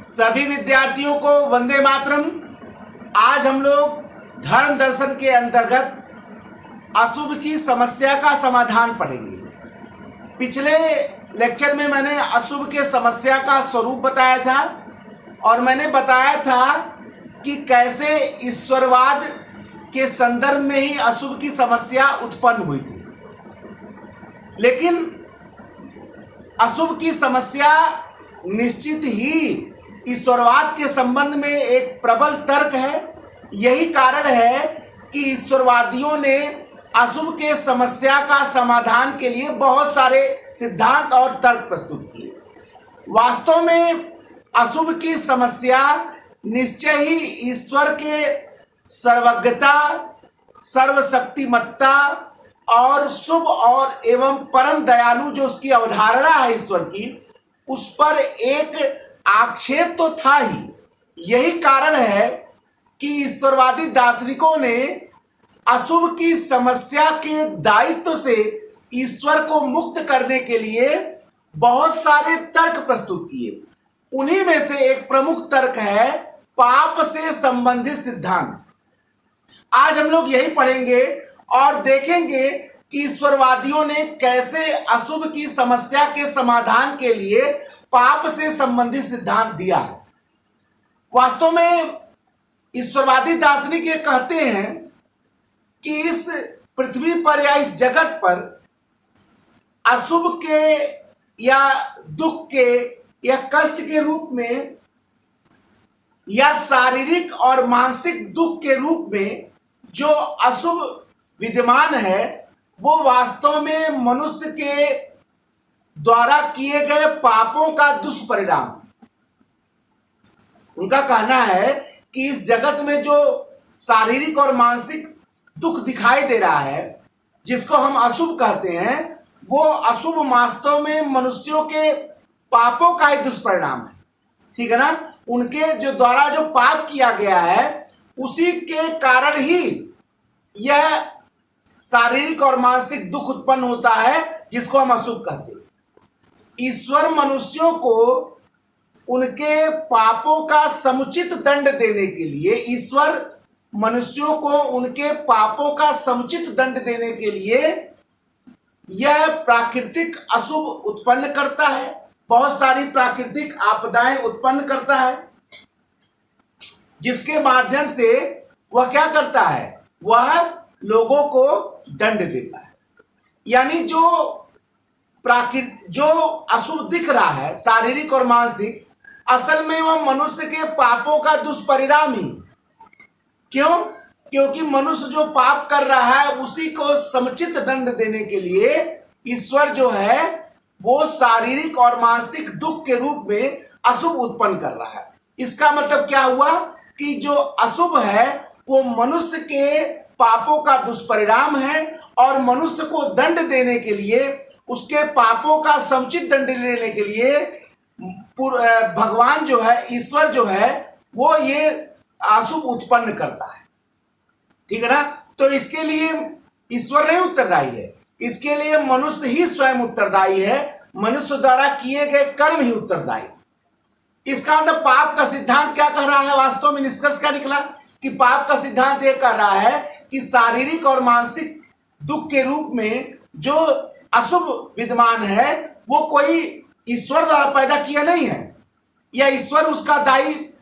सभी विद्यार्थियों को वंदे मातरम। आज हम लोग धर्म दर्शन के अंतर्गत अशुभ की समस्या का समाधान पढ़ेंगे। पिछले लेक्चर में मैंने अशुभ के समस्या का स्वरूप बताया था और मैंने बताया था कि कैसे ईश्वरवाद के संदर्भ में ही अशुभ की समस्या उत्पन्न हुई थी। लेकिन अशुभ की समस्या निश्चित ही ईश्वरवाद के संबंध में एक प्रबल तर्क है। यही कारण है कि ईश्वरवादियों ने अशुभ के समस्या का समाधान के लिए बहुत सारे सिद्धांत और तर्क प्रस्तुत किए। वास्तव में अशुभ की समस्या निश्चय ही ईश्वर के सर्वज्ञता, सर्वशक्तिमत्ता और शुभ और एवं परम दयालु जो उसकी अवधारणा है ईश्वर की, उस पर एक आक्षेप तो था ही। यही कारण है कि ईश्वरवादी दार्शनिकों ने अशुभ की समस्या के दायित्व से ईश्वर को मुक्त करने के लिए बहुत सारे तर्क प्रस्तुत किए। उन्हीं में से एक प्रमुख तर्क है पाप से संबंधित सिद्धांत। आज हम लोग यही पढ़ेंगे और देखेंगे कि ईश्वरवादियों ने कैसे अशुभ की समस्या के समाधान के लिए पाप से संबंधित सिद्धांत दिया है। वास्तव में ईश्वरवादी दार्शनिक ये कहते हैं कि इस पृथ्वी पर या इस जगत पर अशुभ के या दुख के या कष्ट के रूप में या शारीरिक और मानसिक दुख के रूप में जो अशुभ विद्यमान है वो वास्तव में मनुष्य के द्वारा किए गए पापों का दुष्परिणाम। उनका कहना है कि इस जगत में जो शारीरिक और मानसिक दुख दिखाई दे रहा है, जिसको हम अशुभ कहते हैं, वो अशुभ वास्तव में मनुष्यों के पापों का ही दुष्परिणाम है। ठीक है ना। उनके जो द्वारा जो पाप किया गया है उसी के कारण ही यह शारीरिक और मानसिक दुख उत्पन्न होता है, जिसको हम अशुभ कहते हैं। ईश्वर मनुष्यों को उनके पापों का समुचित दंड देने के लिए यह प्राकृतिक अशुभ उत्पन्न करता है। बहुत सारी प्राकृतिक आपदाएं उत्पन्न करता है, जिसके माध्यम से वह क्या करता है, वह लोगों को दंड देता है। यानी जो अशुभ दिख रहा है शारीरिक और मानसिक, असल में वह मनुष्य के पापों का दुष्परिणाम ही। क्यों? क्योंकि मनुष्य जो पाप कर रहा है उसी को समुचित दंड देने के लिए ईश्वर जो है वो शारीरिक और मानसिक दुख के रूप में अशुभ उत्पन्न कर रहा है। इसका मतलब क्या हुआ कि जो अशुभ है वो मनुष्य के पापों का दुष्परिणाम है और मनुष्य को दंड देने के लिए, उसके पापों का समुचित दंड लेने के लिए भगवान जो है, ईश्वर जो है, वो ये अशुभ उत्पन्न करता है। ठीक है ना। तो इसके लिए ईश्वर नहीं उत्तरदायी है, इसके लिए मनुष्य ही स्वयं उत्तरदायी है। मनुष्य द्वारा किए गए कर्म ही उत्तरदायी। इसका मतलब पाप का सिद्धांत क्या कह रहा है? वास्तव में निष्कर्ष क्या निकला कि पाप का सिद्धांत ये कह रहा है कि शारीरिक और मानसिक दुख के रूप में जो अशुभ विद्यमान है वो कोई ईश्वर द्वारा पैदा किया नहीं है, या ईश्वर उसका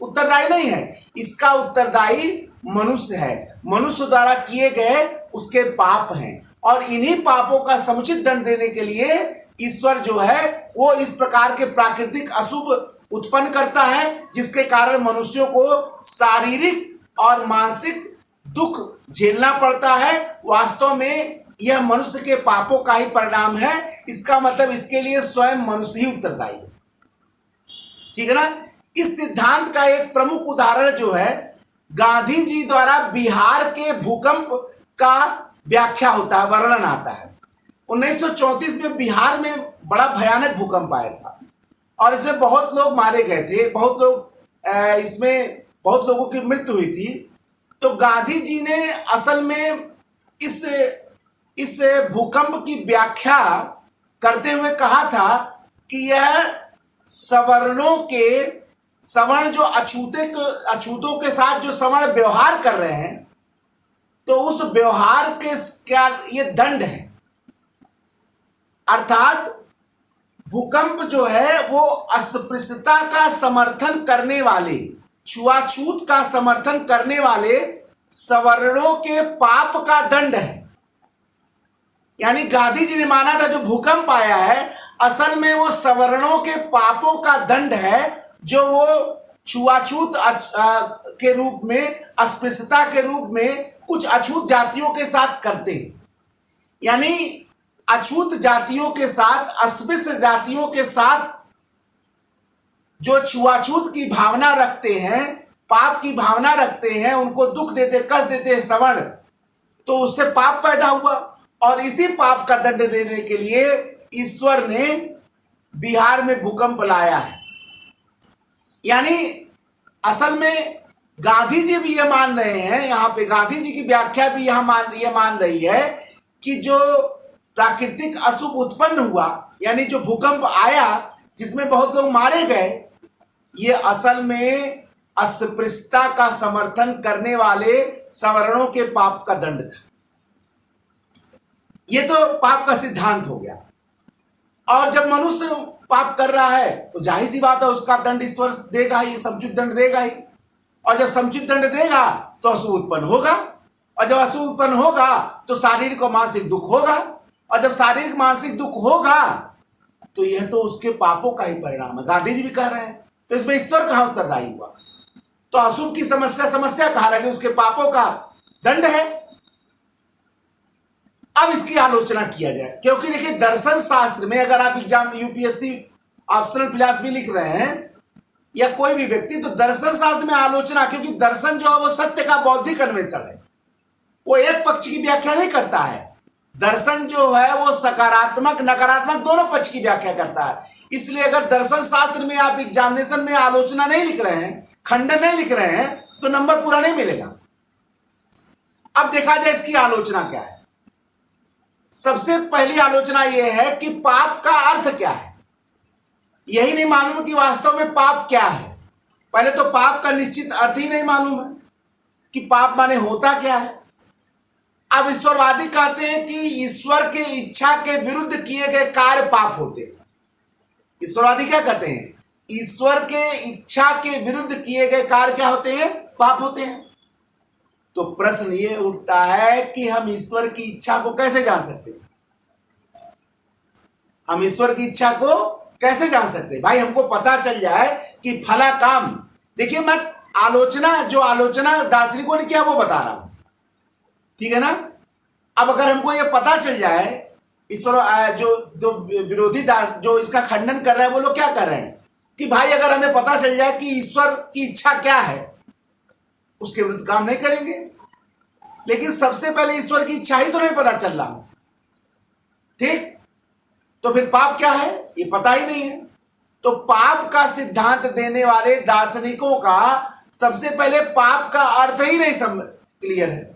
उत्तरदायी नहीं है। इसका उत्तरदायी मनुष्य है। मनुष्य द्वारा किए गए उसके पाप हैं और इन्हीं पापों का समुचित दंड देने के लिए ईश्वर जो है वो इस प्रकार के प्राकृतिक अशुभ उत्पन्न करता है, जिसके कारण मनुष्यों को शारीरिक और मानसिक दुख झेलना पड़ता है। वास्तव में यह मनुष्य के पापों का ही परिणाम है। इसका मतलब इसके लिए स्वयं मनुष्य ही उत्तरदायी है। ठीक है ना। इस सिद्धांत का एक प्रमुख उदाहरण जो है, गांधी जी द्वारा बिहार के भूकंप का व्याख्या होता है, वर्णन आता है। 1934 में बिहार में बड़ा भयानक भूकंप आया था और इसमें बहुत लोग मारे गए थे, इसमें बहुत लोगों की मृत्यु हुई थी। तो गांधी जी ने असल में इस भूकंप की व्याख्या करते हुए कहा था कि यह सवर्णों के सवर्ण जो अछूतों के साथ जो सवर्ण व्यवहार कर रहे हैं, तो उस व्यवहार के क्या ये दंड है। अर्थात भूकंप जो है वो अस्पृश्यता का समर्थन करने वाले, छुआछूत का समर्थन करने वाले सवर्णों के पाप का दंड है। यानी गांधी जी ने माना था जो भूकंप आया है असल में वो सवर्णों के पापों का दंड है, जो वो छुआछूत के रूप में, अस्पृश्यता के रूप में कुछ अछूत जातियों के साथ करते हैं। यानी अछूत जातियों के साथ, अस्पृश्य जातियों के साथ जो छुआछूत की भावना रखते हैं, पाप की भावना रखते हैं, उनको दुख देते, कष्ट देते हैं सवर्ण, तो उससे पाप पैदा हुआ। और इसी पाप का दंड देने के लिए ईश्वर ने बिहार में भूकंप लाया है। यानी असल में गांधी जी भी ये मान रहे हैं, यहाँ पे गांधी जी की व्याख्या भी ये मान रही है कि जो प्राकृतिक अशुभ उत्पन्न हुआ, यानी जो भूकंप आया जिसमें बहुत लोग मारे गए, ये असल में अस्पृश्यता का समर्थन करने वाले सवर्णों के पाप का दंड था। ये तो पाप का सिद्धांत हो गया। और जब मनुष्य पाप कर रहा है तो जाहिर सी बात है उसका दंड ईश्वर देगा ही, समुचित दंड देगा ही। और जब समुचित दंड देगा तो अशुभ उत्पन्न होगा, और जब अशुभ उत्पन्न होगा तो शारीरिक और मानसिक दुख होगा, और जब शारीरिक मानसिक दुख होगा तो यह तो उसके पापों का ही परिणाम है। गांधी जी भी कह रहे हैं, तो इसमें ईश्वर कहां उत्तरदायी हुआ? तो अशुभ की समस्या कहा लगे, उसके पापों का दंड है। अब इसकी आलोचना किया जाए, क्योंकि देखिए दर्शन शास्त्र में अगर आप एग्जाम यूपीएससी ऑप्शनल फिलॉसफी लिख रहे हैं या कोई भी व्यक्ति, तो दर्शन शास्त्र में आलोचना, क्योंकि दर्शन जो है वो सत्य का बौद्धिक अन्वेषण है, वो एक पक्ष की व्याख्या नहीं करता है। दर्शन जो है वो सकारात्मक नकारात्मक दोनों पक्ष की व्याख्या करता है। इसलिए अगर दर्शन शास्त्र में आप एग्जामिनेशन में आलोचना नहीं लिख रहे हैं, खंडन नहीं लिख रहे हैं, तो नंबर पूरा नहीं मिलेगा। अब देखा जाए इसकी आलोचना क्या है। सबसे पहली आलोचना यह है कि पाप का अर्थ क्या है। यही नहीं मालूम कि वास्तव में पाप क्या है। पहले तो पाप का निश्चित अर्थ ही नहीं मालूम है कि पाप माने होता क्या है। अब ईश्वरवादी कहते हैं कि ईश्वर के इच्छा के विरुद्ध किए गए कार्य पाप होते हैं। ईश्वरवादी क्या कहते हैं? ईश्वर के इच्छा के विरुद्ध किए गए कार्य क्या होते हैं? पाप होते हैं। तो प्रश्न ये उठता है कि हम ईश्वर की इच्छा को कैसे जान सकते हैं? हम ईश्वर की इच्छा को कैसे जान सकते हैं? भाई हमको पता चल जाए कि फला काम, देखिए मैं जो आलोचना दार्शनिकों ने किया वो बता रहा हूं, ठीक है ना। अब अगर हमको ये पता चल जाए, ईश्वर जो विरोधी जो इसका खंडन कर रहे हैं वो लोग क्या कर रहे हैं कि भाई अगर हमें पता चल जाए कि ईश्वर की इच्छा क्या है, उसके विरुद्ध काम नहीं करेंगे। लेकिन सबसे पहले ईश्वर की इच्छा ही तो नहीं पता चल रहा, ठीक, तो फिर पाप क्या है ये पता ही नहीं है। तो पाप का सिद्धांत देने वाले दार्शनिकों का सबसे पहले पाप का अर्थ ही नहीं क्लियर है।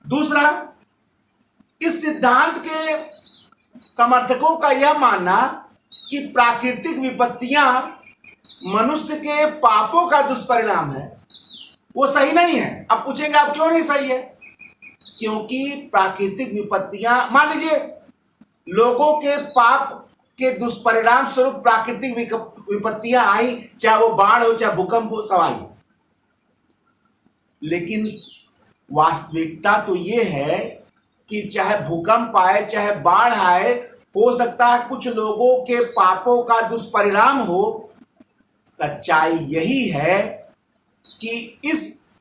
दूसरा, इस सिद्धांत के समर्थकों का यह मानना कि प्राकृतिक विपत्तियां मनुष्य के पापों का दुष्परिणाम है, वो सही नहीं है। अब पूछेंगे आप क्यों नहीं सही है? क्योंकि प्राकृतिक विपत्तियां, मान लीजिए लोगों के पाप के दुष्परिणाम स्वरूप प्राकृतिक विपत्तियां आई, चाहे वो बाढ़ हो चाहे भूकंप हो, सब आई। लेकिन वास्तविकता तो ये है कि चाहे भूकंप आए चाहे बाढ़ आए, हो सकता है कुछ लोगों के पापों का दुष्परिणाम हो। सच्चाई यही है कि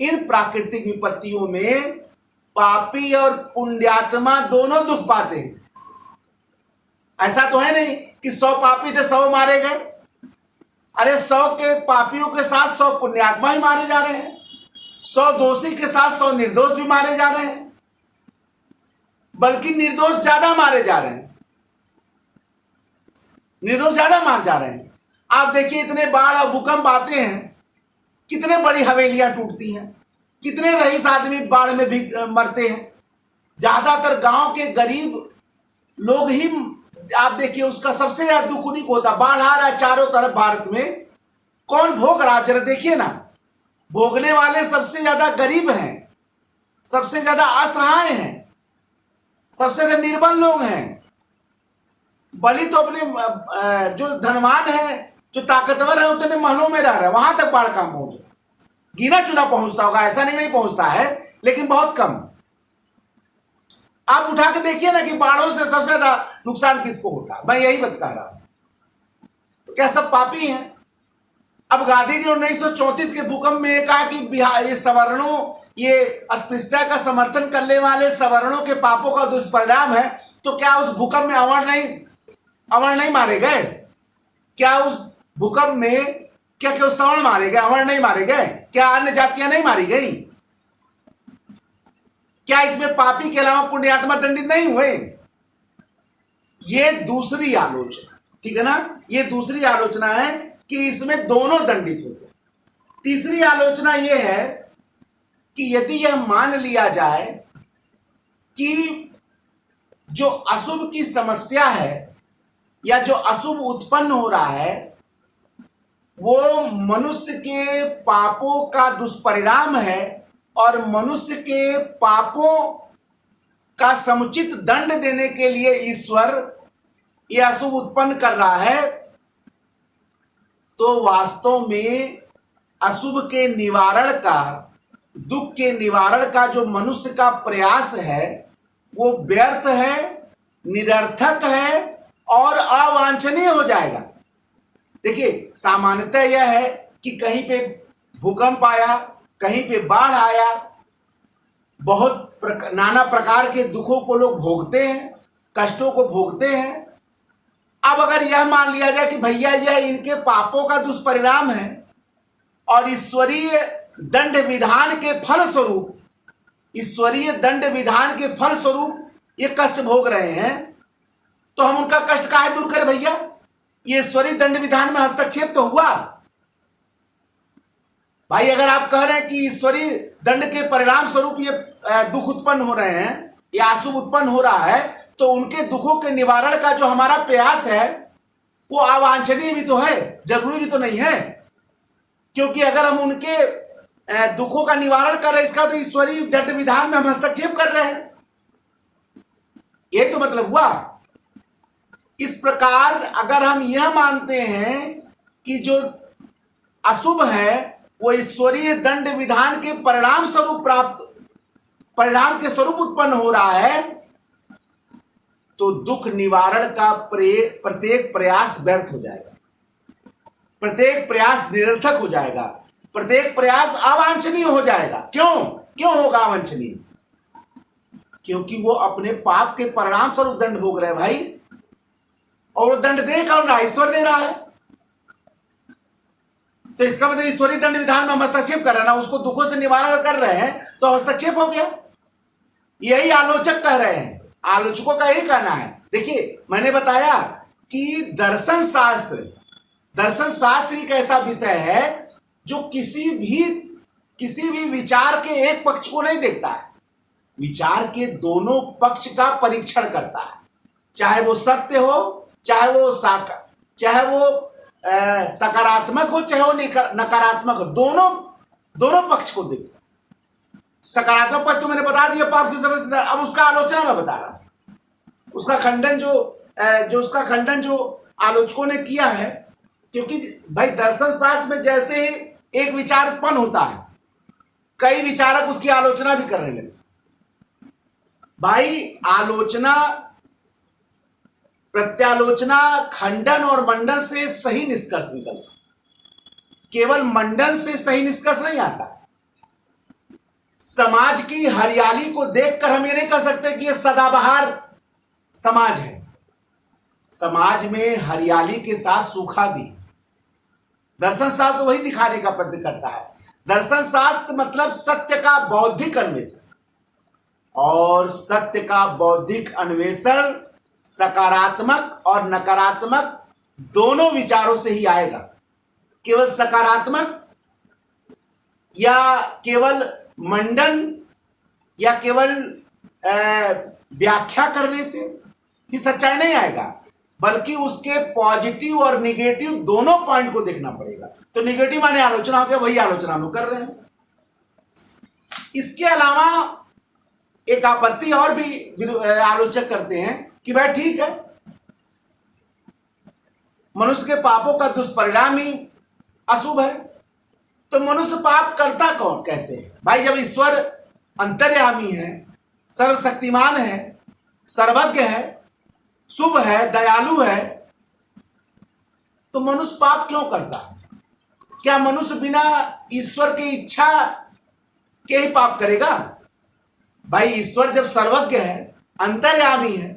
इन प्राकृतिक विपत्तियों में पापी और पुण्यात्मा दोनों दुख पाते हैं। ऐसा तो है नहीं कि 100 पापी थे 100 मारे गए। अरे 100 के पापियों के साथ 100 पुण्यात्मा ही मारे जा रहे हैं, 100 दोषी के साथ 100 निर्दोष भी मारे जा रहे हैं, बल्कि निर्दोष ज्यादा मारे जा रहे हैं, निर्दोष ज्यादा मार जा रहे हैं। आप देखिए इतने बाढ़ और भूकंप आते हैं, कितने बड़ी हवेलियां टूटती हैं, कितने रईस आदमी बाढ़ में भी मरते हैं। ज्यादातर गांव के गरीब लोग ही, आप देखिए उसका सबसे ज्यादा दुख उन्हीं को होता। बाढ़ आ रहा है चारों तरफ भारत में, कौन भोग रहा, जरा देखिए ना। भोगने वाले सबसे ज्यादा गरीब हैं, सबसे ज्यादा असहाय हैं, सबसे ज्यादा निर्बल लोग हैं। बलि तो अपने जो धनवान है, जो ताकतवर है, उतने महलों में रह रहा है, वहां तक बाढ़ कहां पहुंचे। गिना चुना पहुंचता होगा, ऐसा नहीं पहुंचता है, लेकिन बहुत कम। आप उठा के देखिए ना कि बाढ़ों से सबसे ज्यादा नुकसान किसको होता, मैं यही बता रहा हूं। तो क्या सब पापी हैं? अब गांधी जी 1934 के भूकंप में कहा कि बिहार, ये सवर्णों, ये अस्पृश्यता का समर्थन करने वाले सवर्णों के पापों का दुष्परिणाम है। तो क्या उस भूकंप में अवर्ण नहीं मारे गए? क्या उस भूकंप में क्या केवल सवर्ण मारे गए, अवर्ण नहीं मारे गए? क्या अन्य जातियां नहीं मारी गई? क्या इसमें पापी के अलावा पुण्यात्मा दंडित नहीं हुए? ये दूसरी आलोचना, ठीक है ना, ये दूसरी आलोचना है कि इसमें दोनों दंडित हो गए। तीसरी आलोचना यह है कि यदि यह मान लिया जाए कि जो अशुभ की समस्या है या जो अशुभ उत्पन्न हो रहा है वो मनुष्य के पापों का दुष्परिणाम है और मनुष्य के पापों का समुचित दंड देने के लिए ईश्वर यह अशुभ उत्पन्न कर रहा है, तो वास्तव में अशुभ के निवारण का, दुख के निवारण का जो मनुष्य का प्रयास है वो व्यर्थ है, निरर्थक है और अवांछनीय हो जाएगा। देखिए, सामान्यतः यह है कि कहीं पे भूकंप आया, कहीं पे बाढ़ आया, बहुत नाना प्रकार के दुखों को लोग भोगते हैं, कष्टों को भोगते हैं। अब अगर यह मान लिया जाए कि भैया यह इनके पापों का दुष्परिणाम है और ईश्वरीय दंड विधान के फलस्वरूप, ईश्वरीय दंड विधान के फलस्वरूप ये कष्ट भोग रहे हैं, तो हम उनका कष्ट काहे दूर करें भैया? ये ईश्वरीय दंड विधान में हस्तक्षेप तो हुआ भाई। अगर आप कह रहे हैं कि ईश्वरीय दंड के परिणाम स्वरूप ये दुख उत्पन्न हो रहे हैं या अशुभ उत्पन्न हो रहा है, तो उनके दुखों के निवारण का जो हमारा प्रयास है वो अवांछनीय भी तो है, जरूरी भी तो नहीं है। क्योंकि अगर हम उनके दुखों का निवारण कर रहे हैं, इसका तो ईश्वरीय दंड विधान में हम हस्तक्षेप कर रहे हैं, ये तो मतलब हुआ। इस प्रकार अगर हम यह मानते हैं कि जो अशुभ है वो ईश्वरीय दंड विधान के परिणाम के स्वरूप उत्पन्न हो रहा है, तो दुख निवारण का प्रत्येक प्रयास व्यर्थ हो जाएगा, प्रत्येक प्रयास निरर्थक हो जाएगा, प्रत्येक प्रयास अवांछनीय हो जाएगा। क्यों होगा अवांछनीय? क्योंकि वो अपने पाप के परिणाम स्वरूप दंड भोग रहे हैं भाई, और वो दंड दे कौन रहा है? ईश्वर दे रहा है। तो इसका मतलब ईश्वरीय दंड विधान में हम हस्तक्षेप कर रहे हैं ना, उसको दुखों से निवारण कर रहे हैं, तो हस्तक्षेप हो गया। यही आलोचक कह रहे हैं, आलोचकों का यही कहना है। देखिए, मैंने बताया कि दर्शन शास्त्र एक ऐसा विषय है जो किसी भी विचार के एक पक्ष को नहीं देखता है, विचार के दोनों पक्ष का परीक्षण करता है, चाहे वो सत्य हो, चाहे वो सकारात्मक हो, चाहे वो नकारात्मक हो, दोनों पक्ष को देखता। सकारात्मक पक्ष तो मैंने बता दिया, पाप से समझदार। अब उसका आलोचना मैं बता रहा हूं, उसका खंडन जो आलोचकों ने किया है। क्योंकि भाई दर्शन शास्त्र में जैसे ही एक विचार उत्पन्न होता है, कई विचारक उसकी आलोचना भी करने लगे। भाई आलोचना, प्रत्यालोचना, खंडन और मंडन से सही निष्कर्ष निकलता, केवल मंडन से सही निष्कर्ष नहीं आता। समाज की हरियाली को देखकर हम ये नहीं कह सकते कि ये सदाबहार समाज है। समाज में हरियाली के साथ सूखा भी। दर्शन शास्त्र वही दिखाने का प्रयत्न करता है। दर्शन शास्त्र मतलब सत्य का बौद्धिक अन्वेषण, और सत्य का बौद्धिक अन्वेषण सकारात्मक और नकारात्मक दोनों विचारों से ही आएगा। केवल सकारात्मक या केवल मंडन या केवल व्याख्या करने से ही सच्चाई नहीं आएगा। बल्कि उसके पॉजिटिव और निगेटिव दोनों पॉइंट को देखना पड़ेगा। तो निगेटिव माने आलोचना हो गया, वही आलोचना हम कर रहे हैं। इसके अलावा एक आपत्ति और भी आलोचक करते हैं कि भाई ठीक है, मनुष्य के पापों का दुष्परिणाम ही अशुभ है, तो मनुष्य पाप करता कौन कैसे है? भाई जब ईश्वर अंतर्यामी है, सर्वशक्तिमान है, सर्वज्ञ है, शुभ है, दयालु है, तो मनुष्य पाप क्यों करता है? क्या मनुष्य बिना ईश्वर की इच्छा के ही पाप करेगा? भाई ईश्वर जब सर्वज्ञ है, अंतर्यामी है,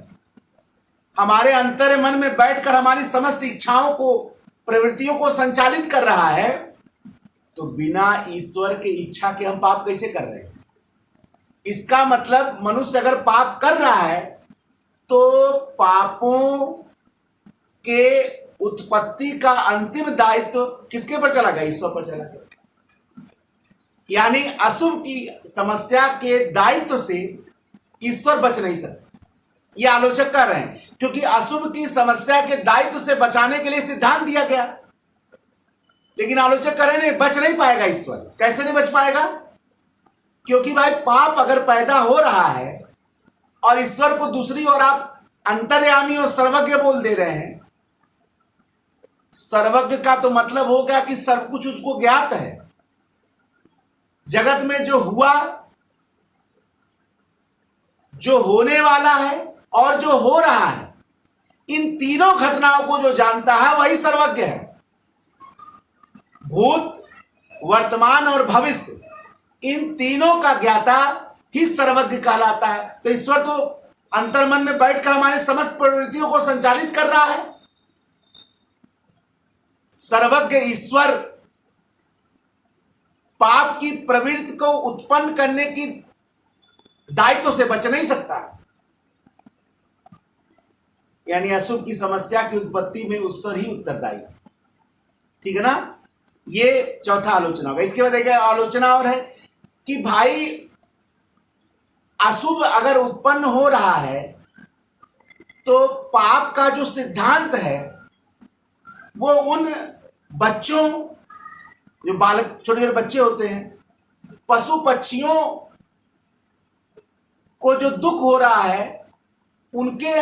हमारे अंतर मन में बैठकर हमारी समस्त इच्छाओं को, प्रवृत्तियों को संचालित कर रहा है, तो बिना ईश्वर के इच्छा के हम पाप कैसे कर रहे हैं? इसका मतलब मनुष्य अगर पाप कर रहा है तो पापों के उत्पत्ति का अंतिम दायित्व किसके पर चला गया? ईश्वर पर चला गया। यानी अशुभ की समस्या के दायित्व से ईश्वर बच नहीं सकते, ये आलोचक कर रहे हैं, क्योंकि अशुभ की समस्या के दायित्व से बचाने के लिए सिद्धांत दिया गया। लेकिन आलोचक कर रहे हैं बच नहीं पाएगा ईश्वर। कैसे नहीं बच पाएगा? क्योंकि भाई पाप अगर पैदा हो रहा है और ईश्वर को दूसरी ओर आप अंतर्यामी और सर्वज्ञ बोल दे रहे हैं, सर्वज्ञ का तो मतलब हो गया कि सब कुछ उसको ज्ञात है। जगत में जो हुआ, जो होने वाला है और जो हो रहा है, इन तीनों घटनाओं को जो जानता है वही सर्वज्ञ है। भूत, वर्तमान और भविष्य, इन तीनों का ज्ञाता ही सर्वज्ञ कहलाता है। तो ईश्वर तो अंतर्मन में बैठकर हमारे समस्त प्रवृत्तियों को संचालित कर रहा है। सर्वज्ञ ईश्वर पाप की प्रवृत्ति को उत्पन्न करने की दायित्व से बच नहीं सकता। यानी अशुभ की समस्या की उत्पत्ति में ईश्वर ही उत्तरदायी। ठीक है ना? ये चौथा आलोचना होगा। इसके बाद एक आलोचना और है कि भाई अशुभ अगर उत्पन्न हो रहा है तो पाप का जो सिद्धांत है वो उन बच्चों, जो बालक, छोटे छोटे बच्चे होते हैं, पशु पक्षियों को जो दुख हो रहा है, उनके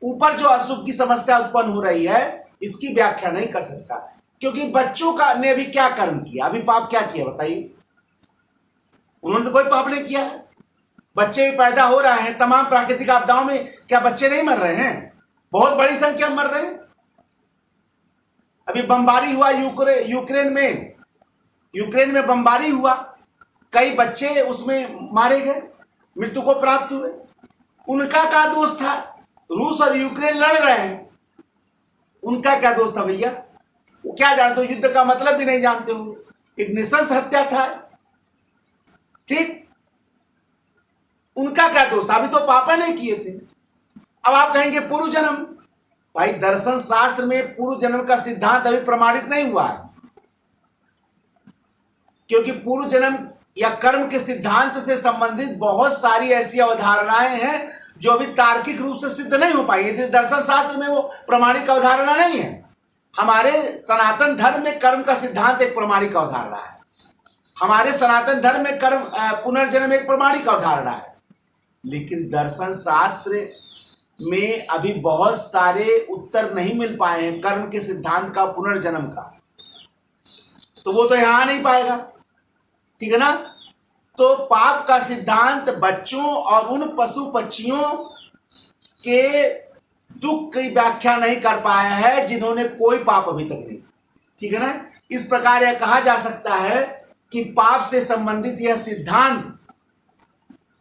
ऊपर जो अशुभ की समस्या उत्पन्न हो रही है, इसकी व्याख्या नहीं कर सकता। क्योंकि बच्चों का ने भी क्या कर्म किया? अभी पाप क्या किया बताइए? उन्होंने तो कोई पाप नहीं किया है। बच्चे भी पैदा हो रहे हैं, तमाम प्राकृतिक आपदाओं में क्या बच्चे नहीं मर रहे हैं? बहुत बड़ी संख्या में मर रहे हैं। अभी बमबारी हुआ यूक्रेन में बमबारी हुआ, कई बच्चे उसमें मारे गए, मृत्यु को प्राप्त हुए। उनका क्या दोष था? रूस और यूक्रेन लड़ रहे हैं, उनका क्या दोष था भैया? वो क्या जानते हो? युद्ध का मतलब भी नहीं जानते होंगे। एक नृशंस हत्या था, ठीक? उनका क्या दोष था? अभी तो पापा नहीं किए थे। अब आप कहेंगे पूर्व जन्म। भाई दर्शन शास्त्र में पूर्व जन्म का सिद्धांत अभी प्रमाणित नहीं हुआ है, क्योंकि पूर्व जन्म या कर्म के सिद्धांत से संबंधित बहुत सारी ऐसी अवधारणाएं हैं जो अभी तार्किक रूप से सिद्ध नहीं हो पाई। दर्शन शास्त्र में वो प्रमाणिक अवधारणा नहीं है। हमारे सनातन धर्म में कर्म का सिद्धांत एक प्रमाणिक अवधारणा है। हमारे सनातन धर्म में कर्म पुनर्जन्म एक प्रमाणिक अवधारणा है। लेकिन दर्शन शास्त्र में अभी बहुत सारे उत्तर नहीं मिल पाए हैं कर्म के सिद्धांत का, पुनर्जन्म का, तो वो तो यहां नहीं पाएगा। ठीक है ना? तो पाप का सिद्धांत बच्चों और उन पशु पक्षियों के दुख की व्याख्या नहीं कर पाया है जिन्होंने कोई पाप अभी तक नहीं। ठीक है ना? इस प्रकार यह कहा जा सकता है कि पाप से संबंधित यह सिद्धांत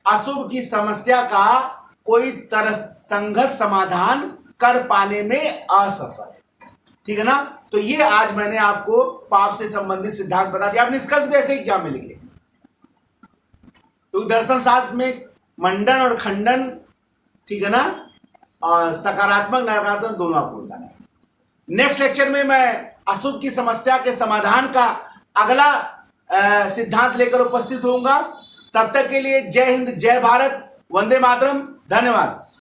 अशुभ की समस्या का कोई तरह संगत समाधान कर पाने में असफल है। ठीक है ना? तो ये आज मैंने आपको पाप से संबंधित सिद्धांत बता दिया। आप निष्कर्ष भी ऐसे एग्जाम में लिखे, तो दर्शन शास्त्र में मंडन और खंडन, ठीक है ना, और सकारात्मक नकारात्मक दोनों आपको बताना है। नेक्स्ट लेक्चर में मैं अशुभ की समस्या के समाधान का अगला सिद्धांत लेकर उपस्थित होऊंगा। तब तक के लिए जय हिंद, जय भारत, वंदे मातरम, धन्यवाद।